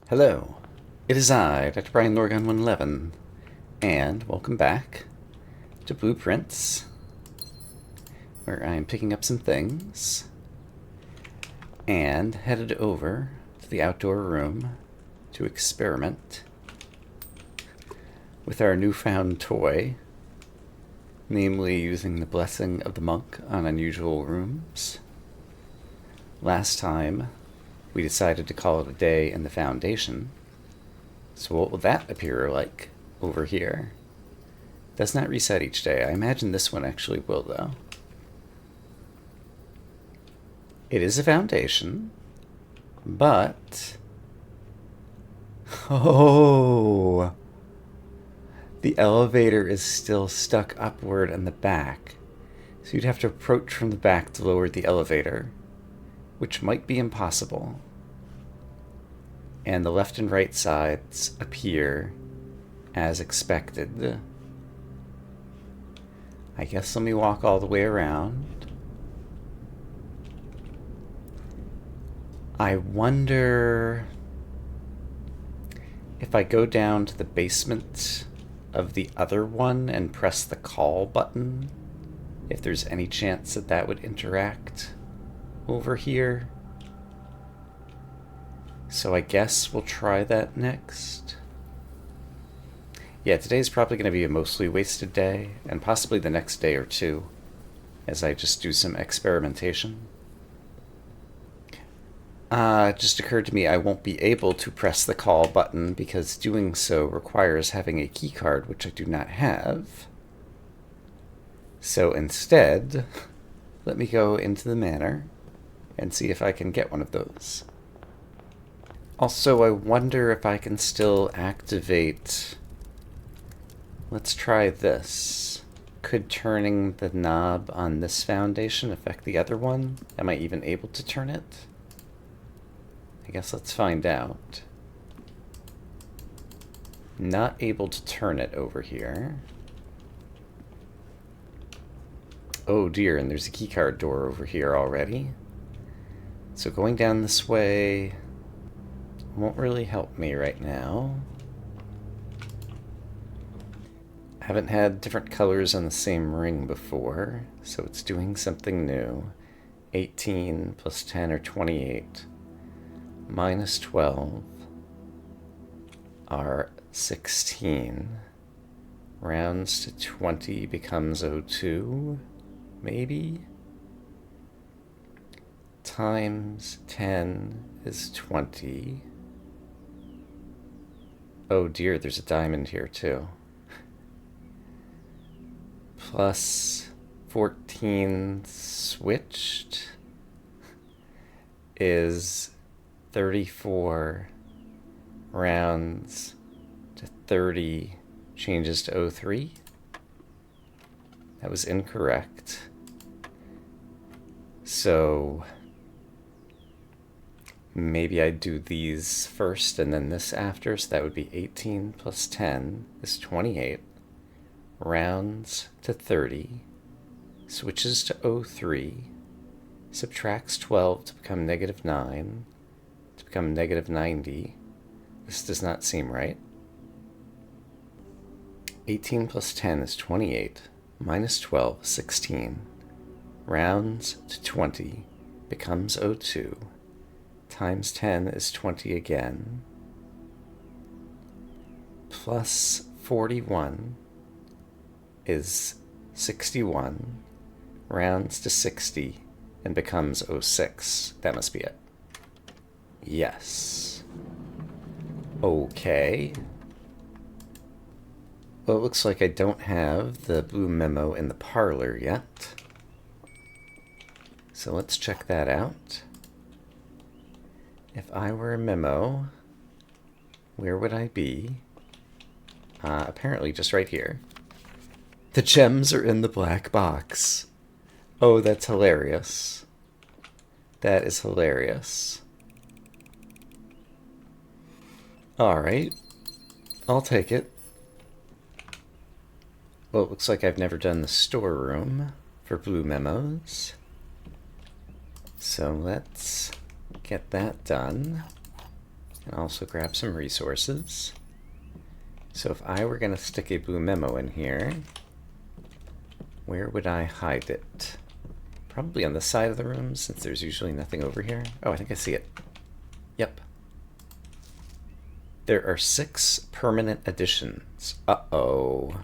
Hello, it is I, Dr. Brian Lorgon 111, and welcome back to Blueprints, where I am picking up some things, and headed over to the outdoor room to experiment with our newfound toy, namely using the Blessing of the Monk on unusual rooms. Last time, we decided to call it a day in the Foundation. So what will that appear like over here? Does not reset each day. I imagine this one actually will, though. It is a Foundation, but... Oh! The elevator is still stuck upward in the back. So you'd have to approach from the back to lower the elevator, which might be impossible. And the left and right sides appear as expected. I guess let me walk all the way around. I wonder if I go down to the basement of the other one and press the call button, if there's any chance that that would interact over here. So I guess we'll try that next. Yeah, today's probably going to be a mostly wasted day, and possibly the next day or two, as I just do some experimentation. It just occurred to me I won't be able to press the call button because doing so requires having a key card, which I do not have. So instead, let me go into the manor and see if I can get one of those. Also, I wonder if I can still activate... Let's try this. Could turning the knob on this foundation affect the other one? Am I even able to turn it? I guess let's find out. Not able to turn it over here. Oh dear, and there's a keycard door over here already. So going down this way won't really help me right now. I haven't had different colors on the same ring before, so it's doing something new. 18 plus 10 or 28. Minus 12 are 16. Rounds to 20 becomes 02, maybe? Times 10 is 20. Oh dear, there's a diamond here too. Plus 14 switched is 34. Rounds to 30 changes to 03. That was incorrect. So maybe I'd do these first and then this after, so that would be 18 plus 10 is 28. Rounds to 30, switches to 03, subtracts 12 to become negative 9, to become negative 90. This does not seem right. 18 plus 10 is 28, minus 12 is 16. Rounds to 20 becomes 02. Times 10 is 20 again. Plus 41 is 61. Rounds to 60 and becomes 06. That must be it. Yes. Okay. Well, it looks like I don't have the blue memo in the parlor yet. So let's check that out. If I were a memo, where would I be? Apparently just right here. The gems are in the black box. Oh, that's hilarious. That is hilarious. Alright. I'll take it. Well, it looks like I've never done the storeroom for blue memos. So let's get that done. And also grab some resources. So if I were going to stick a blue memo in here, where would I hide it? Probably on the side of the room, since there's usually nothing over here. Oh, I think I see it. Yep. There are 6 permanent additions. Uh-oh.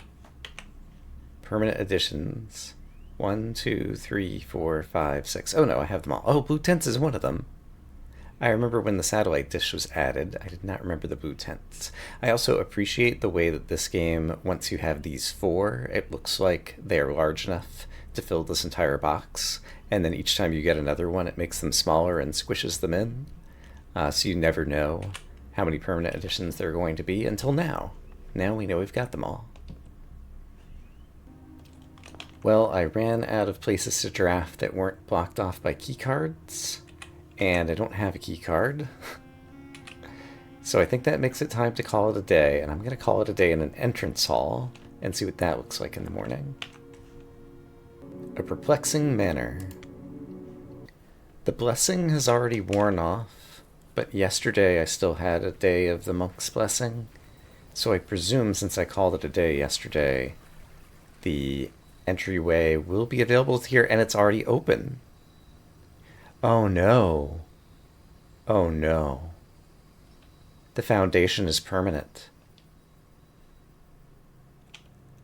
Permanent additions. 1, 2, 3, 4, 5, 6. Oh no, I have them all. Oh, blue tents is one of them. I remember when the satellite dish was added. I did not remember the blue tents. I also appreciate the way that this game, once you have these 4, it looks like they're large enough to fill this entire box. And then each time you get another one, it makes them smaller and squishes them in. So you never know how many permanent additions there are going to be until now. Now we know we've got them all. Well, I ran out of places to draft that weren't blocked off by keycards, and I don't have a keycard. So I think that makes it time to call it a day, and I'm going to call it a day in an entrance hall and see what that looks like in the morning. A perplexing manner. The blessing has already worn off, but yesterday I still had a day of the monk's blessing, so I presume since I called it a day yesterday, the entryway will be available here, and it's already open. Oh no. Oh no. The foundation is permanent.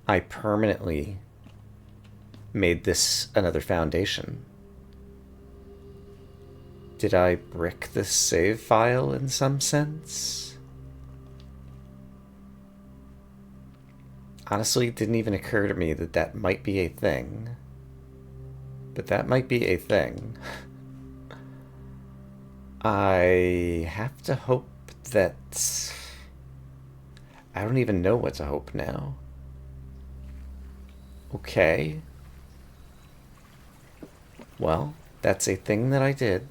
I permanently made this another foundation. Did I brick this save file in some sense? Honestly, it didn't even occur to me that that might be a thing. But that might be a thing. I have to hope that... I don't even know what to hope now. Okay. Well, that's a thing that I did.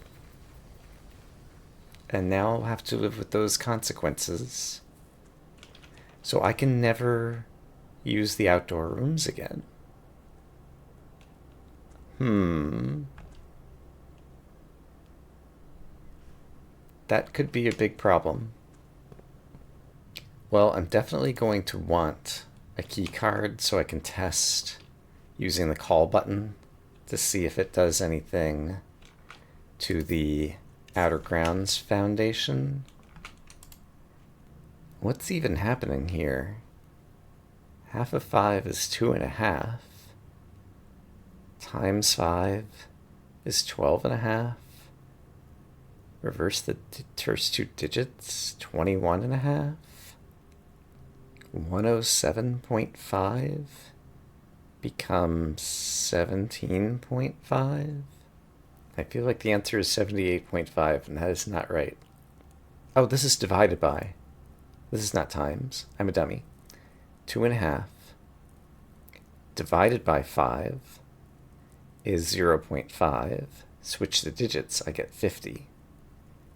And now I'll have to live with those consequences. So I can never use the outdoor rooms again. That could be a big problem. Well, I'm definitely going to want a key card so I can test using the call button to see if it does anything to the Outer Grounds Foundation. What's even happening here? Half of 5 is 2.5. Times 5 is 12.5. Reverse the first 2 digits, 21.5. 107.5 becomes 17.5. I feel like the answer is 78.5, and that is not right. Oh, this is divided by. This is not times. I'm a dummy. 2.5 divided by 5 is 0.5. Switch the digits, I get 50.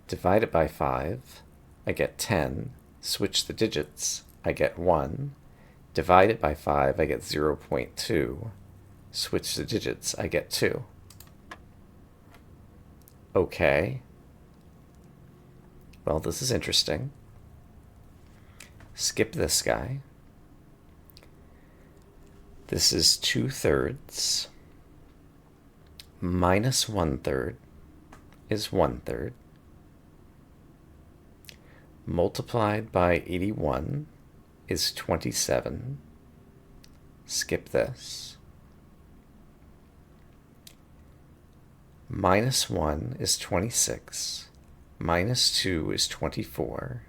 Divided by 5, I get 10. Switch the digits, I get 1. Divided by 5, I get 0.2. Switch the digits, I get 2. Okay. Well, this is interesting. Skip this guy. This is 2/3. Minus 1/3 is 1/3. Multiplied by 81 is 27. Skip this. Minus 1 is 26. Minus 2 is 24.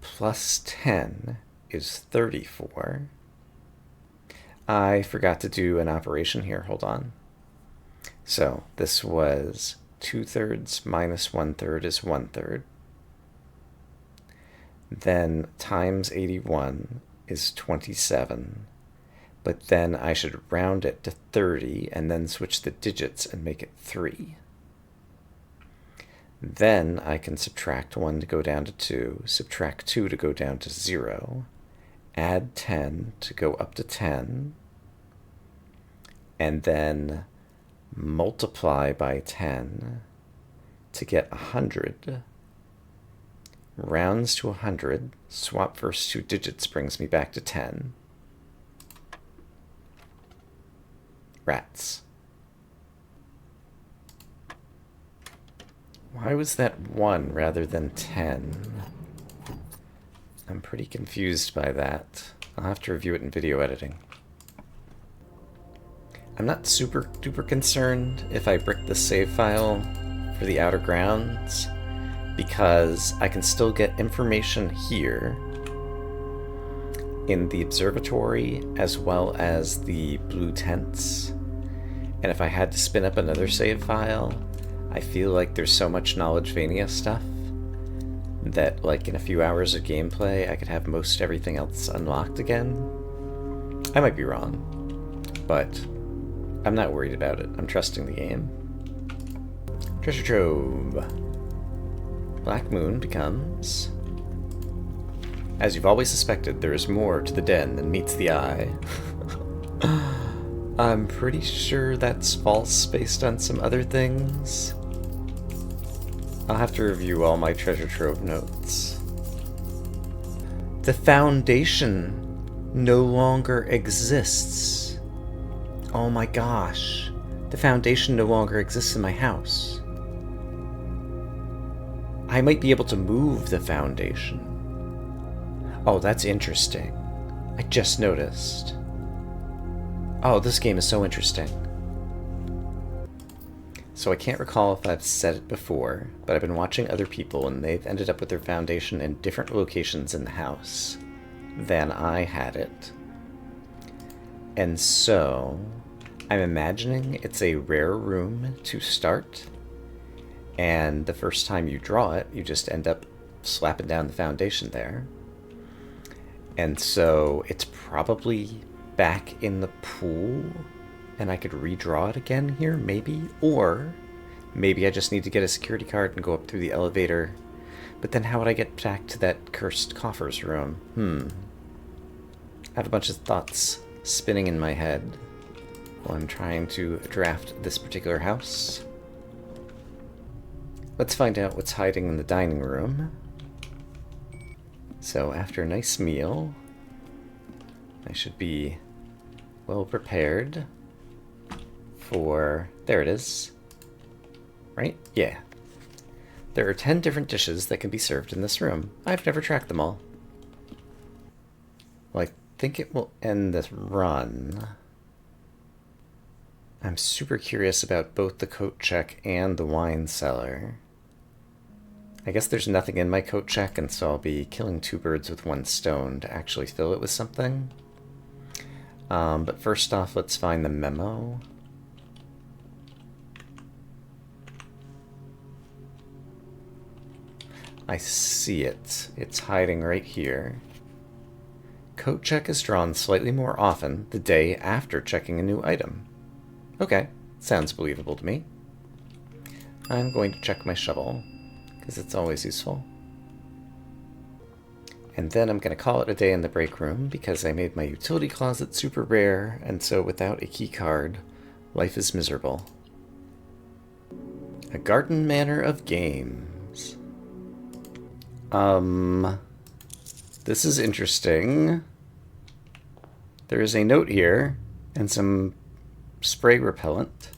Plus 10 is 34. I forgot to do an operation here. Hold on. So this was 2/3 minus 1/3 is 1/3. Then times 81 is 27. But then I should round it to 30 and then switch the digits and make it 3. Then I can subtract 1 to go down to 2, subtract 2 to go down to 0, add 10 to go up to 10, and then multiply by 10 to get 100, Rounds to 100. Swap first 2 digits brings me back to 10. Rats. Why was that 1 rather than 10? I'm pretty confused by that. I'll have to review it in video editing. I'm not super duper concerned if I brick the save file for the Outer Grounds, because I can still get information here in the observatory as well as the blue tents. And if I had to spin up another save file, I feel like there's so much Knowledgevania stuff that, like, in a few hours of gameplay, I could have most everything else unlocked again. I might be wrong, but I'm not worried about it. I'm trusting the game. Treasure trove. Black Moon becomes... As you've always suspected, there is more to the den than meets the eye. I'm pretty sure that's false based on some other things. I'll have to review all my treasure trove notes. The foundation no longer exists. Oh my gosh. The foundation no longer exists in my house. I might be able to move the foundation. Oh, that's interesting. I just noticed. Oh, this game is so interesting. So I can't recall if I've said it before, but I've been watching other people and they've ended up with their foundation in different locations in the house than I had it. And so I'm imagining it's a rare room to start, and the first time you draw it, you just end up slapping down the foundation there. And so it's probably back in the pool, and I could redraw it again here, maybe? Or maybe I just need to get a security card and go up through the elevator. But then how would I get back to that cursed coffers room? I have a bunch of thoughts spinning in my head while I'm trying to draft this particular house. Let's find out what's hiding in the dining room. So after a nice meal, I should be well prepared for... There it is. Right? Yeah. There are 10 different dishes that can be served in this room. I've never tracked them all. Well, I think it will end this run. I'm super curious about both the coat check and the wine cellar. I guess there's nothing in my coat check, and so I'll be killing 2 birds with 1 stone to actually fill it with something. But first off, let's find the memo. I see it. It's hiding right here. Coat check is drawn slightly more often the day after checking a new item. Okay, sounds believable to me. I'm going to check my shovel, because it's always useful. And then I'm going to call it a day in the break room, because I made my utility closet super rare, and so without a key card, life is miserable. A garden manor of games. This is interesting. There is a note here, and some spray repellent.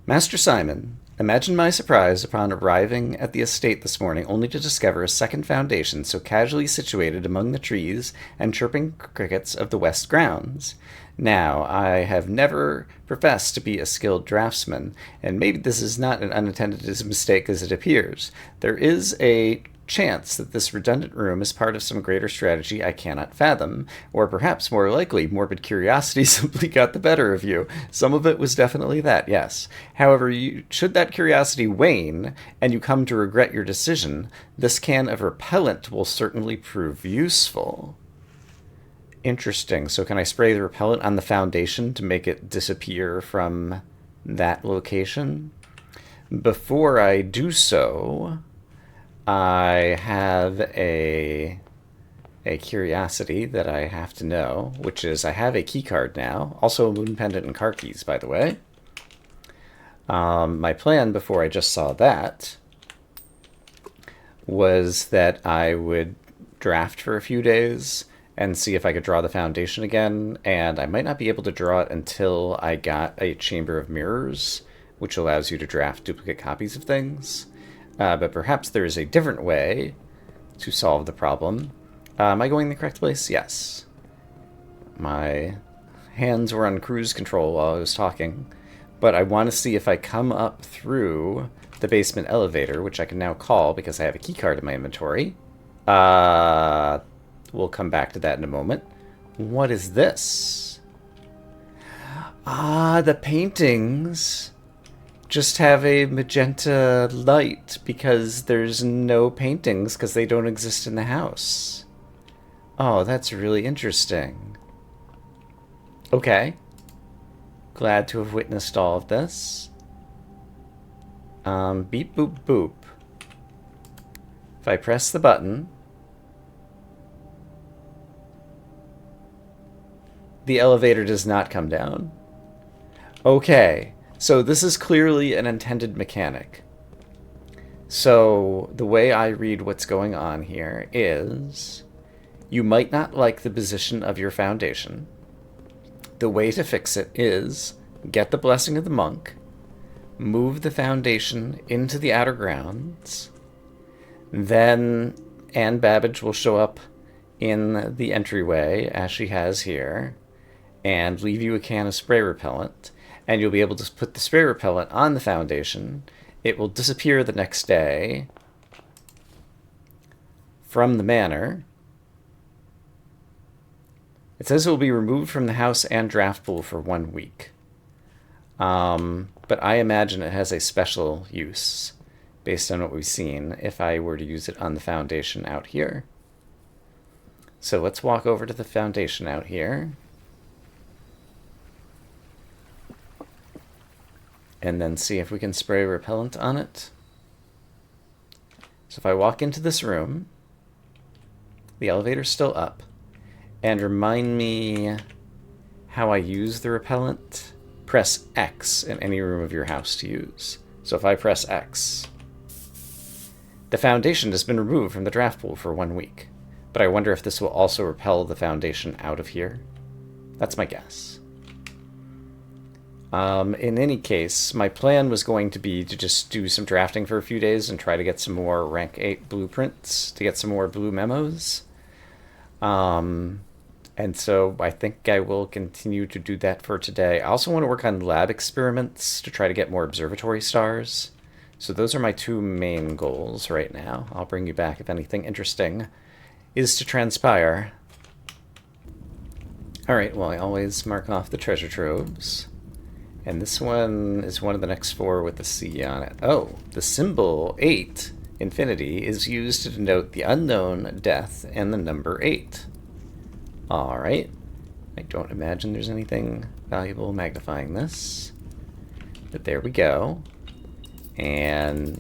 Master Simon, imagine my surprise upon arriving at the estate this morning only to discover a second foundation so casually situated among the trees and chirping crickets of the west grounds. Now, I have never professed to be a skilled draftsman, and maybe this is not an unintended mistake as it appears. There is a chance that this redundant room is part of some greater strategy I cannot fathom, or perhaps more likely, morbid curiosity simply got the better of you. Some of it was definitely that, yes. However, should that curiosity wane, and you come to regret your decision, this can of repellent will certainly prove useful. Interesting. So can I spray the repellent on the foundation to make it disappear from that location? Before I do so, I have a curiosity that I have to know, which is I have a key card now, also a moon pendant and car keys, by the way. My plan before I just saw that was that I would draft for a few days and see if I could draw the foundation again, and I might not be able to draw it until I got a Chamber of Mirrors, which allows you to draft duplicate copies of things. But perhaps there is a different way to solve the problem. Am I going the correct place? Yes. My hands were on cruise control while I was talking, but I want to see if I come up through the basement elevator, which I can now call because I have a keycard in my inventory. We'll come back to that in a moment. What is this? Ah, the paintings just have a magenta light because there's no paintings because they don't exist in the house. Oh, that's really interesting. Okay. Glad to have witnessed all of this. Beep boop boop. If I press the button, the elevator does not come down. Okay, so this is clearly an intended mechanic. So the way I read what's going on here is you might not like the position of your foundation. The way to fix it is get the blessing of the monk, move the foundation into the outer grounds, then Anne Babbage will show up in the entryway, as she has here, and leave you a can of spray repellent, and you'll be able to put the spray repellent on the foundation. It will disappear the next day from the manor. It says it will be removed from the house and draft pool for 1 week. But I imagine it has a special use based on what we've seen if I were to use it on the foundation out here. So let's walk over to the foundation out here. And then see if we can spray repellent on it. So if I walk into this room, the elevator's still up. And remind me how I use the repellent. Press X in any room of your house to use. So if I press X, the foundation has been removed from the draft pool for 1 week. But I wonder if this will also repel the foundation out of here. That's my guess. In any case, my plan was going to be to just do some drafting for a few days and try to get some more rank 8 blueprints, to get some more blue memos. And so I think I will continue to do that for today. I also want to work on lab experiments to try to get more observatory stars. So those are my 2 main goals right now. I'll bring you back if anything interesting is to transpire. Alright, well, I always mark off the treasure troves. And this one is one of the next 4 with the C on it. Oh, the symbol 8, infinity, is used to denote the unknown, death, and the number 8. Alright. I don't imagine there's anything valuable magnifying this. But there we go. And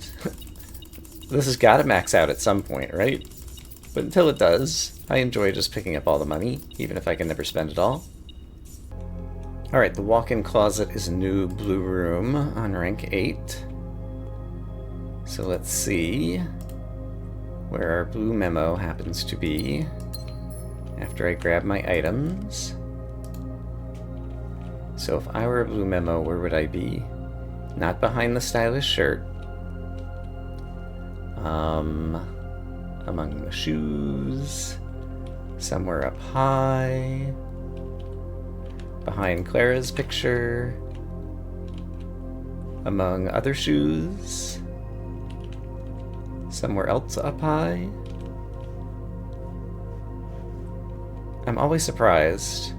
this has got to max out at some point, right? But until it does, I enjoy just picking up all the money, even if I can never spend it all. Alright, the walk-in closet is a new blue room on rank 8. So let's see where our blue memo happens to be after I grab my items. So if I were a blue memo, where would I be? Not behind the stylish shirt. Among the shoes. Somewhere up high. Behind Clara's picture. Among other shoes. Somewhere else up high. I'm always surprised.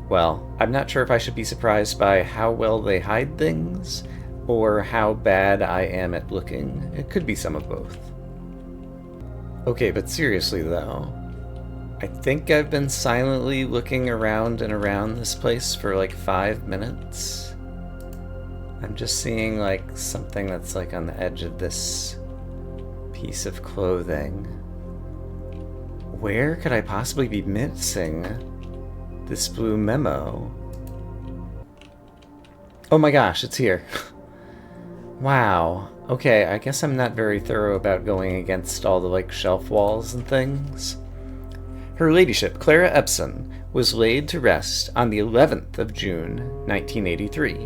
Well, I'm not sure if I should be surprised by how well they hide things, or how bad I am at looking. It could be some of both. Okay, but seriously though, I think I've been silently looking around and around this place for like 5 minutes. I'm just seeing like something that's like on the edge of this piece of clothing. Where could I possibly be missing this blue memo? Oh my gosh, it's here. Wow. Okay, I guess I'm not very thorough about going against all the, like, shelf walls and things. Her ladyship, Clara Epson, was laid to rest on the 11th of June, 1983.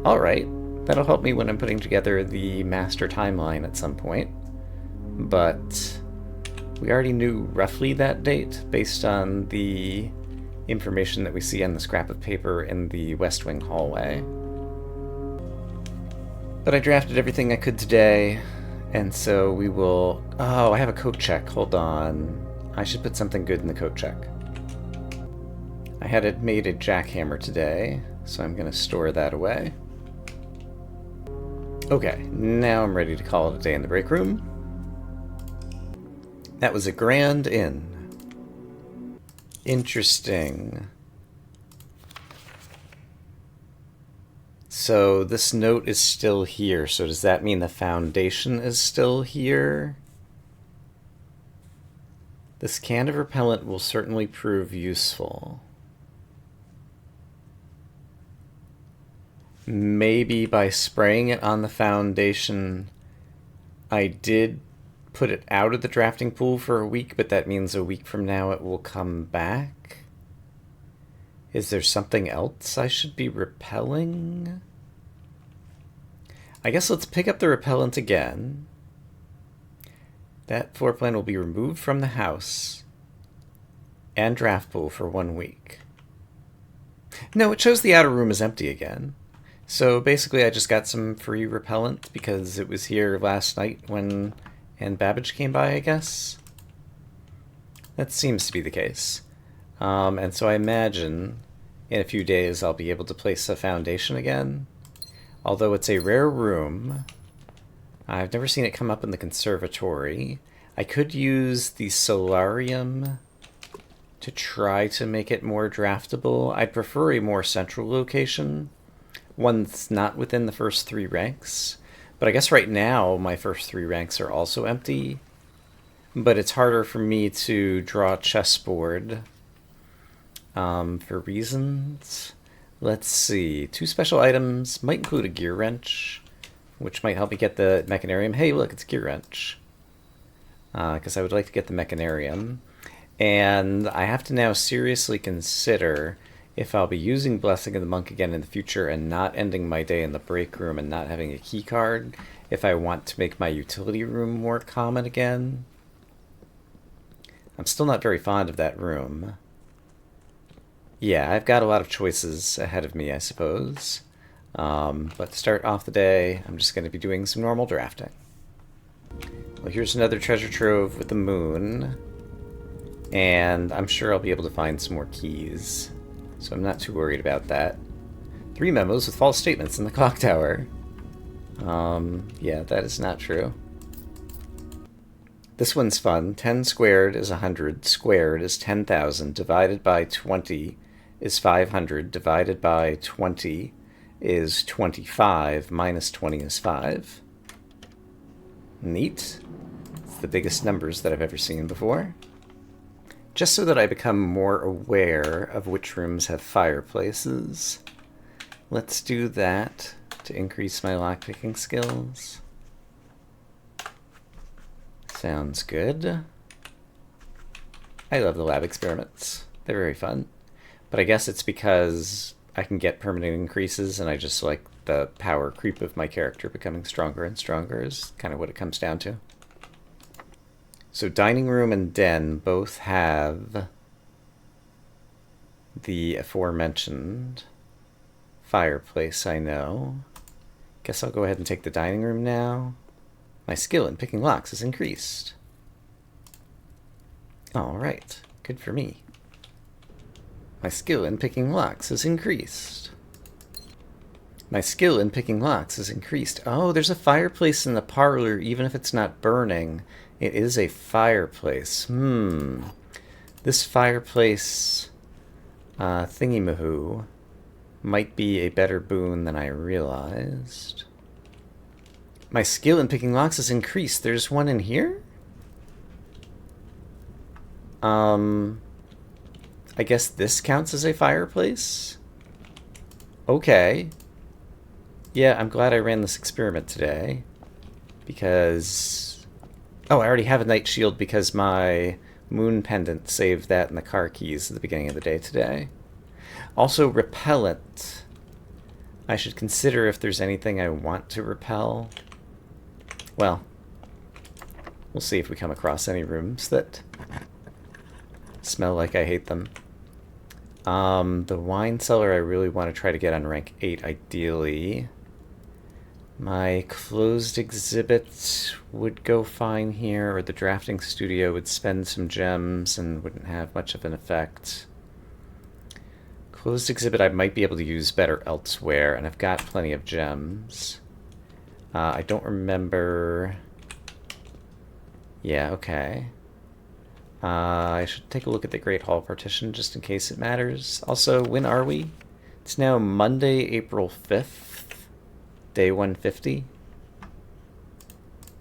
Alright, that'll help me when I'm putting together the master timeline at some point. But we already knew roughly that date based on the information that we see on the scrap of paper in the West Wing hallway. But I drafted everything I could today, and so we will... Oh, I have a coat check. Hold on. I should put something good in the coat check. I had made a jackhammer today, so I'm going to store that away. Okay, now I'm ready to call it a day in the break room. That was a Grand Inn. Interesting. So this note is still here, so does that mean the foundation is still here? This can of repellent will certainly prove useful. Maybe by spraying it on the foundation, I did put it out of the drafting pool for a week, but that means a week from now it will come back. Is there something else I should be repelling? I guess let's pick up the repellent again. That floor plan will be removed from the house and draft pool for 1 week. No, it shows the outer room is empty again. So basically I just got some free repellent because it was here last night when Ann Babbage came by, I guess. That seems to be the case. And so I imagine in a few days I'll be able to place a foundation again. Although it's a rare room, I've never seen it come up in the conservatory. I could use the solarium to try to make it more draftable. I'd prefer a more central location, one that's not within the first 3 ranks. But I guess right now my first 3 ranks are also empty. But it's harder for me to draw a chessboard for reasons. Let's see. 2 special items might include a gear wrench, which might help me get the mechanarium. Hey, look, it's a gear wrench. Because I would like to get the mechanarium. And I have to now seriously consider if I'll be using Blessing of the Monk again in the future and not ending my day in the break room and not having a key card, if I want to make my utility room more common again. I'm still not very fond of that room. Yeah, I've got a lot of choices ahead of me, I suppose. But to start off the day, I'm just going to be doing some normal drafting. Well, here's another treasure trove with the moon. And I'm sure I'll be able to find some more keys. So I'm not too worried about that. 3 memos with false statements in the clock tower. Yeah, that is not true. This one's fun. 10 squared is 100, squared is 10,000, divided by 20 is 500, divided by 20 is 25, minus 20 is 5. Neat. It's the biggest numbers that I've ever seen before. Just so that I become more aware of which rooms have fireplaces, let's do that to increase my lockpicking skills. Sounds good. I love the lab experiments. They're very fun. But I guess it's because I can get permanent increases and I just like the power creep of my character becoming stronger and stronger is kind of what it comes down to. So dining room and den both have the aforementioned fireplace, I know. Guess I'll go ahead and take the dining room now. My skill in picking locks is increased. Alright, good for me. My skill in picking locks is increased. My skill in picking locks is increased. Oh, there's a fireplace in the parlor, even if it's not burning. It is a fireplace. This fireplace thingy-mahoo might be a better boon than I realized. My skill in picking locks is increased. There's one in here? I guess this counts as a fireplace? Okay. Yeah, I'm glad I ran this experiment today. Because... Oh, I already have a night shield because my moon pendant saved that in the car keys at the beginning of the day today. Also, repellent. I should consider if there's anything I want to repel. Well, we'll see if we come across any rooms that smell like I hate them. The wine cellar I really want to try to get on rank 8 ideally. My closed exhibit would go fine here, or the drafting studio would spend some gems and wouldn't have much of an effect. Closed exhibit I might be able to use better elsewhere, and I've got plenty of gems. I don't remember... Yeah, okay. I should take a look at the Great Hall partition just in case it matters. Also, when are we? It's now Monday, April 5th. Day 150.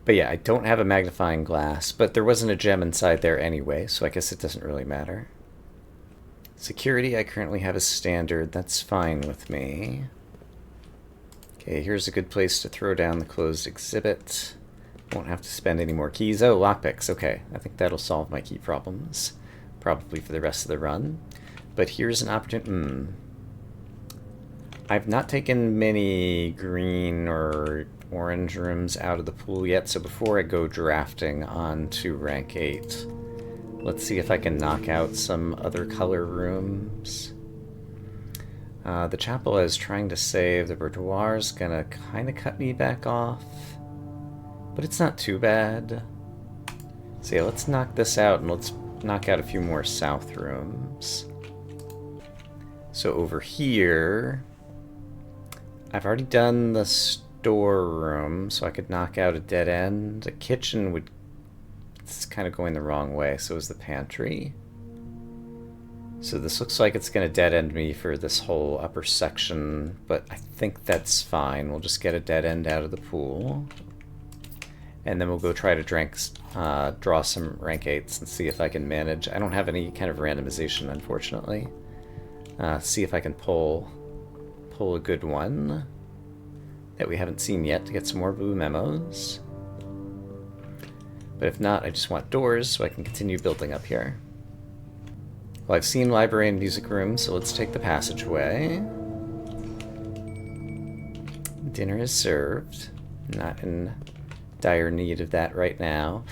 But yeah, I don't have a magnifying glass, but there wasn't a gem inside there anyway, so I guess it doesn't really matter. Security I currently have as standard. That's fine with me. Okay, here's a good place to throw down the closed exhibit. Won't have to spend any more keys. Oh, lockpicks. Okay, I think that'll solve my key problems. Probably for the rest of the run. But here's an opportunity... I've not taken many green or orange rooms out of the pool yet, so before I go drafting on to rank 8, let's see if I can knock out some other color rooms. The chapel I was trying to save, the boudoir's gonna kind of cut me back off, but it's not too bad. So yeah, let's knock this out and let's knock out a few more south rooms. So over here... I've already done the storeroom, so I could knock out a dead end. The kitchen would... It's kind of going the wrong way, so is the pantry. So this looks like it's going to dead end me for this whole upper section, but I think that's fine. We'll just get a dead end out of the pool. And then we'll go try to draw some rank 8s and see if I can manage. I don't have any kind of randomization, unfortunately. See if I can pull a good one that we haven't seen yet to get some more blue memos. But if not, I just want doors so I can continue building up here. Well, I've seen library and music room, so let's take the passageway. Dinner is served. Not in dire need of that right now.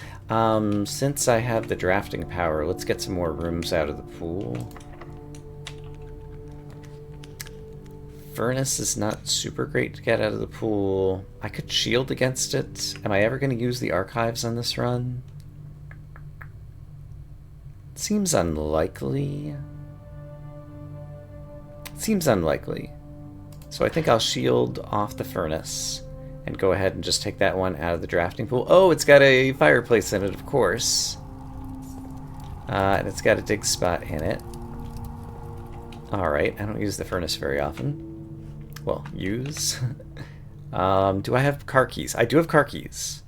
Since I have the drafting power, let's get some more rooms out of the pool. Furnace is not super great to get out of the pool. I could shield against it. Am I ever going to use the archives on this run? It seems unlikely. So I think I'll shield off the furnace and go ahead and just take that one out of the drafting pool. Oh, it's got a fireplace in it, of course. And it's got a dig spot in it. Alright, I don't use the furnace very often. Well, use. Do I have car keys? I do have car keys.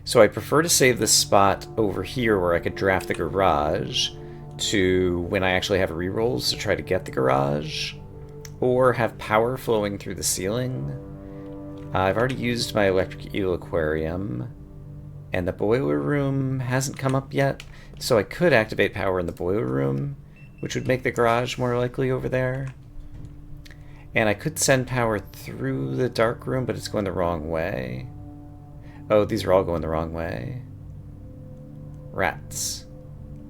So I prefer to save this spot over here where I could draft the garage to when I actually have rerolls to try to get the garage, or have power flowing through the ceiling. I've already used my electric eel aquarium, and the boiler room hasn't come up yet, so I could activate power in the boiler room, which would make the garage more likely over there. And I could send power through the dark room, but it's going the wrong way. Oh, these are all going the wrong way. Rats.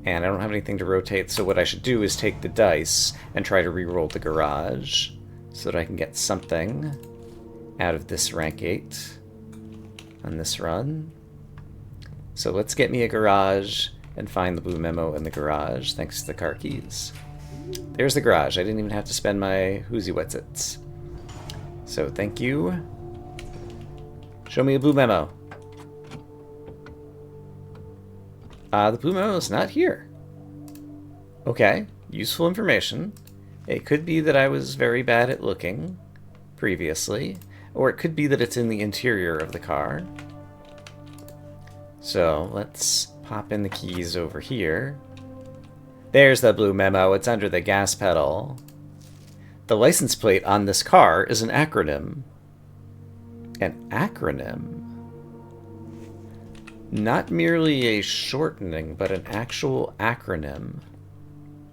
And I don't have anything to rotate, so what I should do is take the dice and try to re-roll the garage so that I can get something out of this rank 8 on this run. So let's get me a garage and find the blue memo in the garage, thanks to the car keys. There's the garage. I didn't even have to spend my whoozy-whatsits. So thank you. Show me a blue memo. The blue memo is not here. Okay, useful information. It could be that I was very bad at looking previously, or it could be that it's in the interior of the car. So let's pop in the keys over here. There's the blue memo. It's under the gas pedal. The license plate on this car is an acronym. An acronym. Not merely a shortening, but an actual acronym.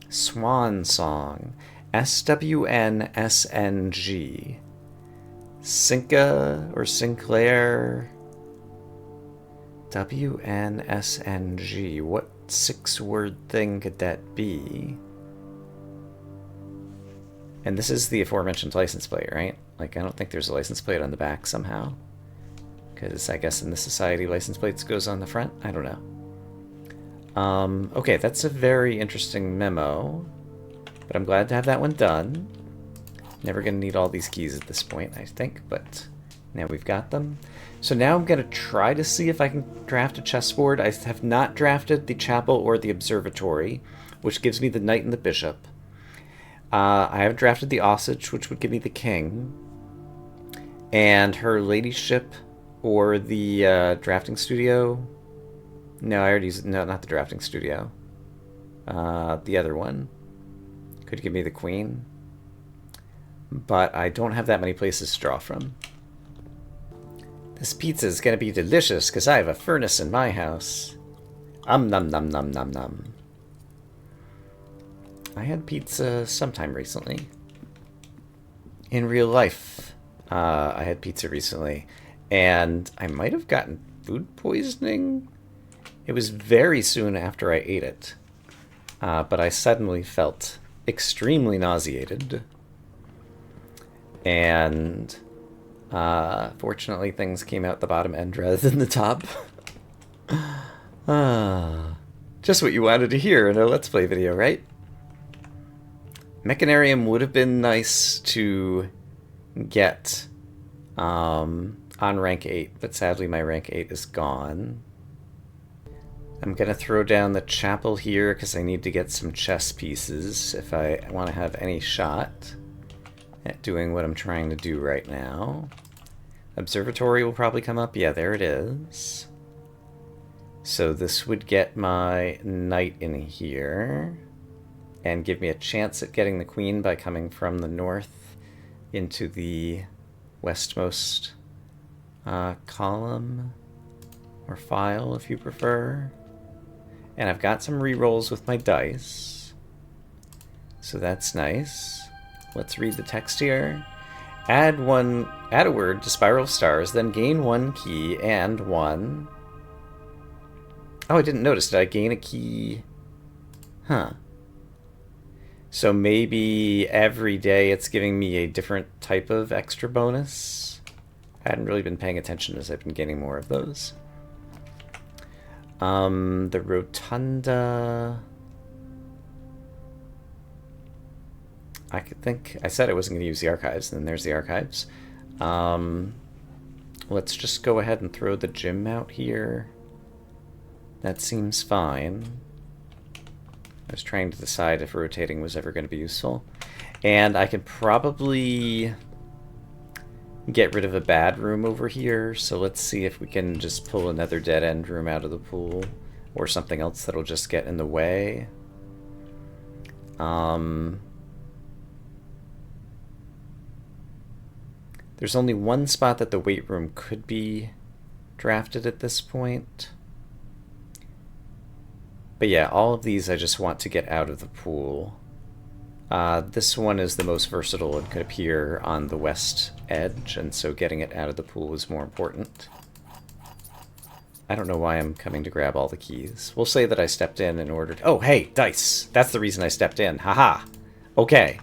Swan Song. SWNSNG. Sinca or Sinclair. WNSNG. What 6-word thing could that be? And this is the aforementioned license plate, right? Like, I don't think there's a license plate on the back somehow. Because I guess in this society, license plates goes on the front? I don't know. Okay, that's a very interesting memo. But I'm glad to have that one done. Never going to need all these keys at this point, I think, but now we've got them. So now I'm going to try to see if I can draft a chessboard. I have not drafted the chapel or the observatory, which gives me the knight and the bishop. I haven't drafted the osage, which would give me the king. And her ladyship or the drafting studio. No, I already used... No, not the drafting studio. The other one. Could give me the queen. But I don't have that many places to draw from. This pizza is going to be delicious because I have a furnace in my house. Nom nom nom nom nom. I had pizza sometime recently. In real life, I had pizza recently. And I might have gotten food poisoning. It was very soon after I ate it. But I suddenly felt extremely nauseated. And fortunately things came out the bottom end rather than the top. Just what you wanted to hear in a Let's Play video, right? Mechanarium would have been nice to get on rank 8, but sadly my rank 8 is gone. I'm going to throw down the chapel here because I need to get some chess pieces if I want to have any shot at doing what I'm trying to do right now. Observatory will probably come up. Yeah, there it is. So this would get my knight in here and give me a chance at getting the queen by coming from the north into the westmost column or file if you prefer. And I've got some rerolls with my dice, so that's nice. Let's read the text here. Add a word to Spiral of Stars, then gain 1 key and 1. Oh, I didn't notice. Did I gain a key? Huh. So maybe every day it's giving me a different type of extra bonus. I hadn't really been paying attention as I've been getting more of those. The Rotunda... I said I wasn't going to use the archives, and then there's the archives. Let's just go ahead and throw the gym out here. That seems fine. I was trying to decide if rotating was ever going to be useful. And I could probably get rid of a bad room over here, so let's see if we can just pull another dead-end room out of the pool, or something else that'll just get in the way. There's only one spot that the weight room could be drafted at this point. But yeah, all of these I just want to get out of the pool. This one is the most versatile and could appear on the west edge, and so getting it out of the pool is more important. I don't know why I'm coming to grab all the keys. We'll say that I stepped in order to... Oh, hey, dice! That's the reason I stepped in. Haha! Okay.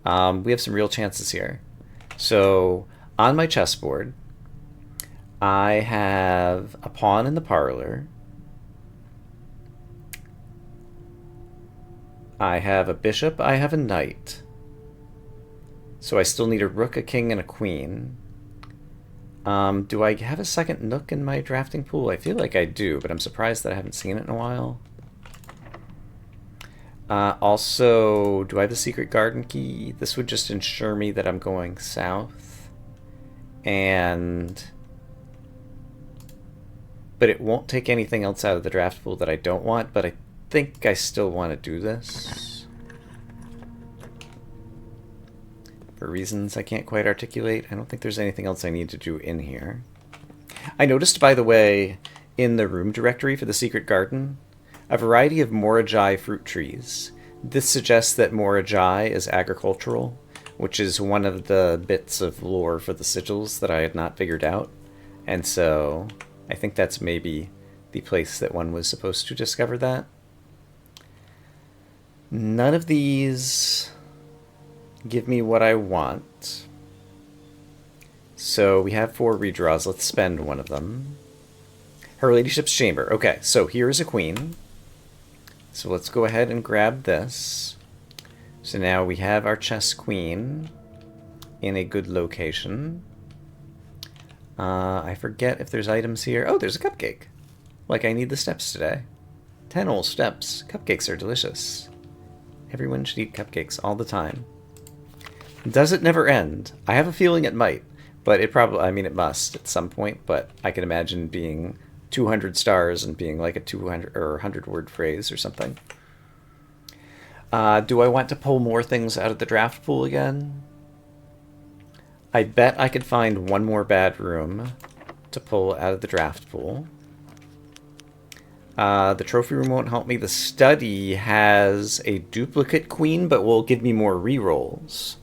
We have some real chances here. So, on my chessboard, I have a pawn in the parlor. I have a bishop, I have a knight. So I still need a rook, a king, and a queen. Do I have a second nook in my drafting pool? I feel like I do, but I'm surprised that I haven't seen it in a while. Also, do I have a secret garden key? This would just ensure me that I'm going south. But it won't take anything else out of the draft pool that I don't want, but I think I still want to do this. for reasons I can't quite articulate. I don't think there's anything else I need to do in here. I noticed, by the way, in the room directory for the secret garden, a variety of Morajai fruit trees. This suggests that Morajai is agricultural, which is one of the bits of lore for the sigils that I had not figured out. And so I think that's maybe the place that one was supposed to discover that. None of these give me what I want. So we have 4 redraws. Let's spend one of them. Her Ladyship's Chamber. Okay, so here is a queen. So let's go ahead and grab this. So now we have our chess queen in a good location. I forget if there's items here. Oh, there's a cupcake. Like I need the steps today. 10 whole steps. Cupcakes are delicious. Everyone should eat cupcakes all the time. Does it never end? I have a feeling it might, but it probably, I mean, it must at some point, but I can imagine being 200 stars and being like a 200 or 100 word phrase or something. Do I want to pull more things out of the draft pool again? I bet I could find one more bad room to pull out of the draft pool. The trophy room won't help me. The study has a duplicate queen, but will give me more rerolls.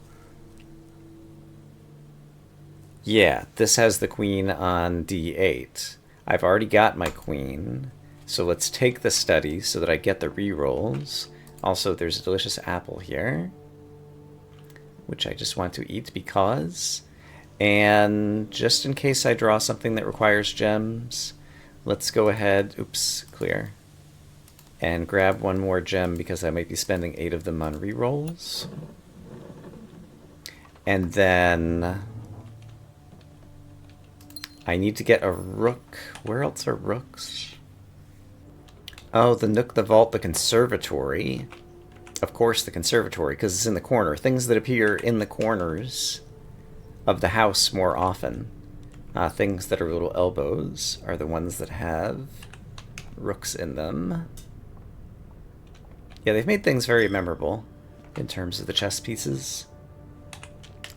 Yeah, this has the queen on D8. I've already got my queen, so let's take the study so that I get the rerolls. Also, there's a delicious apple here, which I just want to eat because. And just in case I draw something that requires gems, let's go ahead, oops, clear, and grab one more gem because I might be spending 8 of them on rerolls. And then I need to get a rook. Where else are rooks? Oh, the nook, the vault, the conservatory. Of course, the conservatory, because it's in the corner. Things that appear in the corners of the house more often. Things that are little elbows are the ones that have rooks in them. Yeah, they've made things very memorable in terms of the chess pieces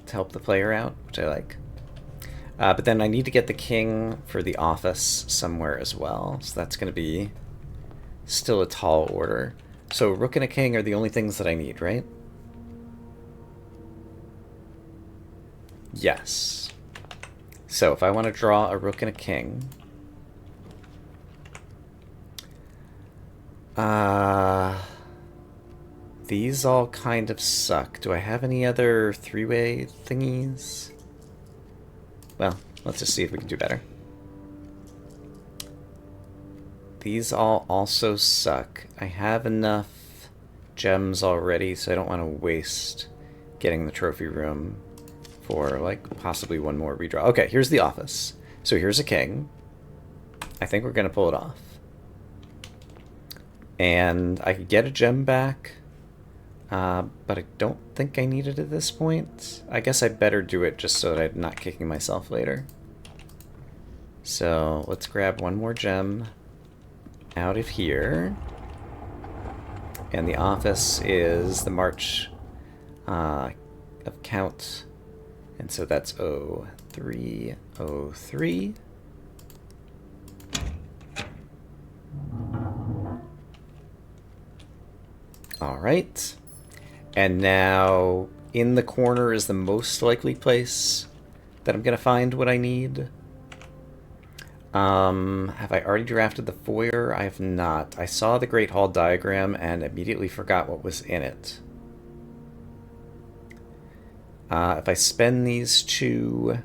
to help the player out, which I like. But then I need to get the king for the office somewhere as well, so that's going to be still a tall order. So rook and a king are the only things that I need, right? Yes. So if I want to draw a rook and a king, these all kind of suck. Do I have any other 3-way thingies? Well, let's just see if we can do better. These all also suck. I have enough gems already, so I don't want to waste getting the trophy room for, like, possibly one more redraw. Okay, here's the office. So here's a king. I think we're going to pull it off. And I could get a gem back, but I don't think I need it at this point. I guess I better do it just so that I'm not kicking myself later. So let's grab one more gem out of here. And the office is the March of Count. And so that's 0303. All right. And now in the corner is the most likely place that I'm going to find what I need. Have I already drafted the foyer? I have not. I saw the Great Hall diagram and immediately forgot what was in it. If I spend these 2,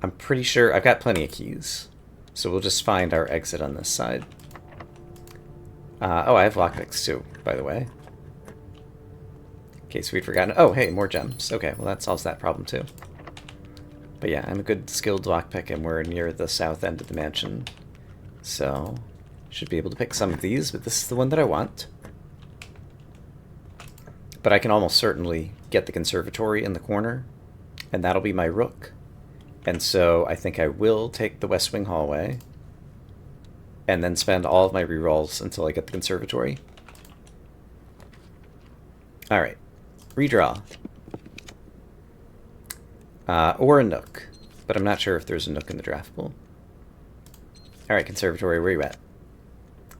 I'm pretty sure I've got plenty of keys. So we'll just find our exit on this side. Oh, I have lockpicks too, by the way. In case we'd forgotten. Oh, hey, more gems. Okay, well that solves that problem too. But yeah, I'm a good skilled lockpick and we're near the south end of the mansion. So, should be able to pick some of these, but this is the one that I want. But I can almost certainly get the conservatory in the corner, and that'll be my rook. And so I think I will take the West Wing hallway, and then spend all of my rerolls until I get the conservatory. Alright. Redraw. Or a nook. But I'm not sure if there's a nook in the draft pool. Alright, conservatory, where you at?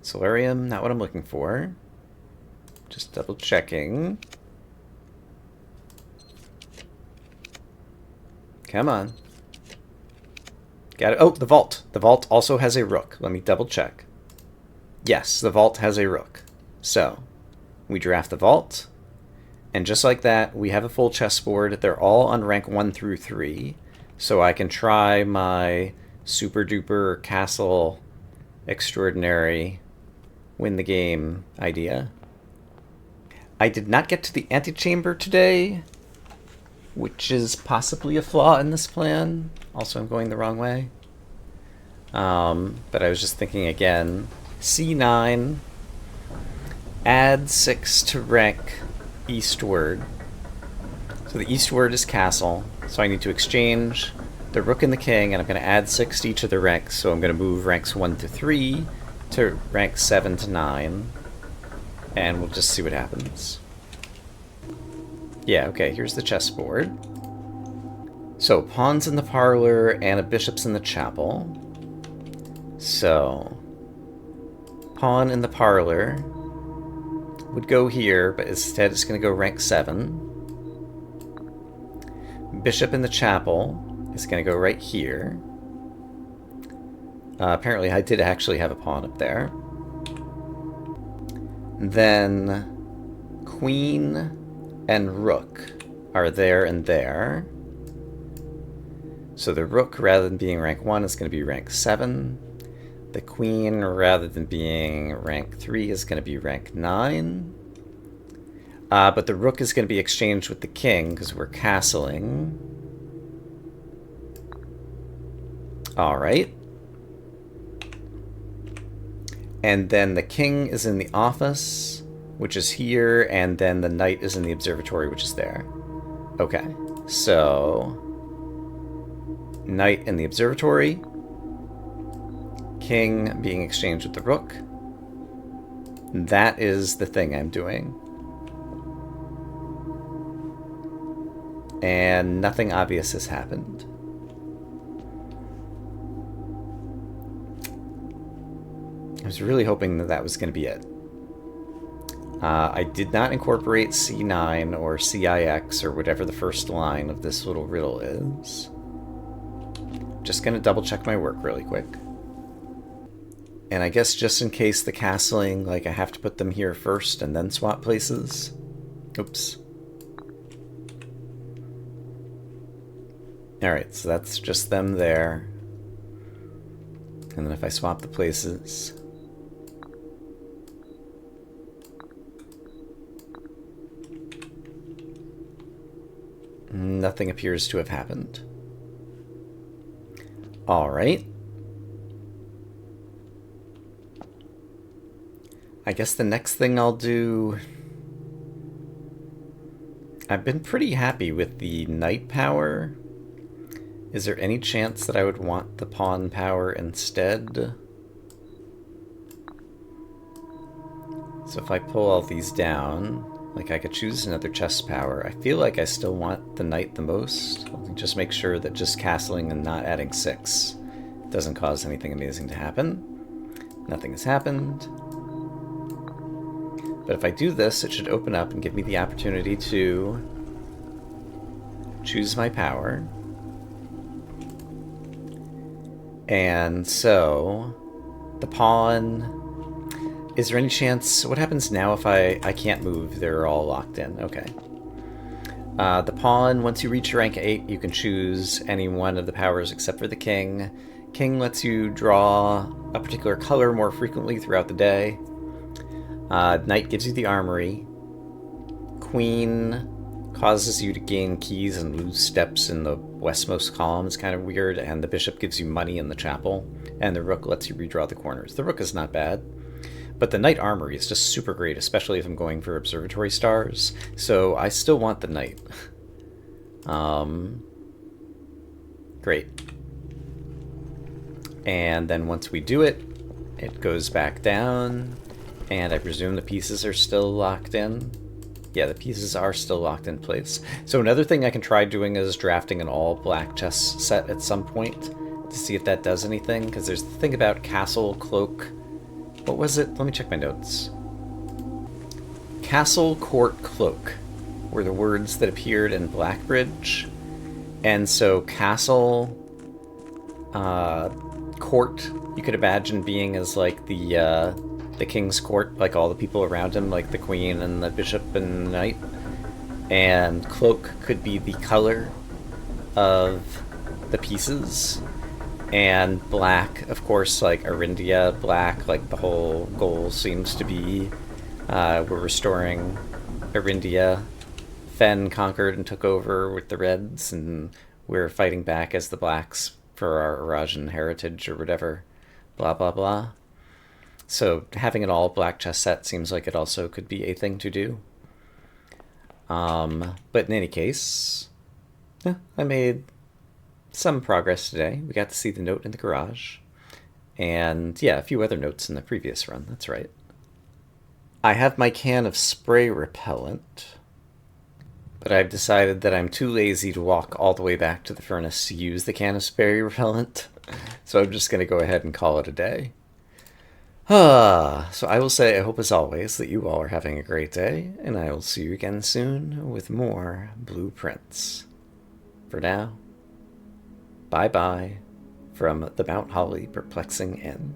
Solarium, not what I'm looking for. Just double checking. Come on. Got it. Oh, the vault. The vault also has a rook. Let me double check. Yes, the vault has a rook. So, we draft the vault. And just like that, we have a full chessboard. They're all on rank 1 through 3. So I can try my super duper castle extraordinary win the game idea. I did not get to the antechamber today, which is possibly a flaw in this plan. Also, I'm going the wrong way. But I was just thinking again, C9, add 6 to rank eastward. So the eastward is castle, so I need to exchange the rook and the king, and I'm going to add 6 to each of the ranks, so I'm going to move ranks 1 to 3 to rank 7 to 9, and we'll just see what happens. Yeah, okay, here's the chessboard. So, pawns in the parlor and a bishop's in the chapel. So, pawn in the parlor would go here, but instead it's going to go rank 7. Bishop in the chapel is going to go right here. Apparently I did actually have a pawn up there. Then queen and rook are there and there. So the rook, rather than being rank 1, is going to be rank 7. The queen, rather than being rank 3, is going to be rank 9. But the rook is going to be exchanged with the king, because we're castling. Alright. And then the king is in the office, which is here, and then the knight is in the observatory, which is there. Okay, so knight in the observatory, king being exchanged with the rook. That is the thing I'm doing. And nothing obvious has happened. I was really hoping that that was going to be it. I did not incorporate C9 or CIX or whatever the first line of this little riddle is. Just going to double check my work really quick. And I guess just in case the castling, like I have to put them here first and then swap places. Oops. Alright, so that's just them there. And then if I swap the places... nothing appears to have happened. Alright. I guess the next thing I'll do... I've been pretty happy with the knight power. Is there any chance that I would want the pawn power instead? So if I pull all these down, like I could choose another chess power. I feel like I still want the knight the most. Let me just make sure that just castling and not adding 6 doesn't cause anything amazing to happen. Nothing has happened. But if I do this, it should open up and give me the opportunity to choose my power. And so, the pawn... Is there any chance... What happens now if I can't move? They're all locked in. Okay. The pawn, once you reach rank 8, you can choose any one of the powers except for the king. King lets you draw a particular color more frequently throughout the day. Knight gives you the armory. Queen causes you to gain keys and lose steps in the westmost column. It's kind of weird. And the bishop gives you money in the chapel. And the rook lets you redraw the corners. The rook is not bad. But the knight armory is just super great, especially if I'm going for observatory stars. So I still want the knight. Great. And then once we do it, it goes back down. And I presume the pieces are still locked in. Yeah, the pieces are still locked in place. So another thing I can try doing is drafting an all-black chess set at some point to see if that does anything, because there's the thing about castle, cloak... What was it? Let me check my notes. Castle, court, cloak were the words that appeared in Blackbridge. And so castle, court, you could imagine being as like the king's court, like all the people around him, like the queen and the bishop and the knight. And cloak could be the color of the pieces. And black, of course, like Arindia, black, like the whole goal seems to be we're restoring Arindia. Fen conquered and took over with the Reds, and we're fighting back as the Blacks for our Arajan heritage or whatever. Blah, blah, blah. So having an all-black chess set seems like it also could be a thing to do. But in any case, yeah, I made some progress today. We got to see the note in the garage. And yeah, a few other notes in the previous run, that's right. I have my can of spray repellent, but I've decided that I'm too lazy to walk all the way back to the furnace to use the can of spray repellent, so I'm just going to go ahead and call it a day. So I will say, I hope as always that you all are having a great day, and I will see you again soon with more blueprints. For now, bye-bye from the Mount Holly Perplexing Inn.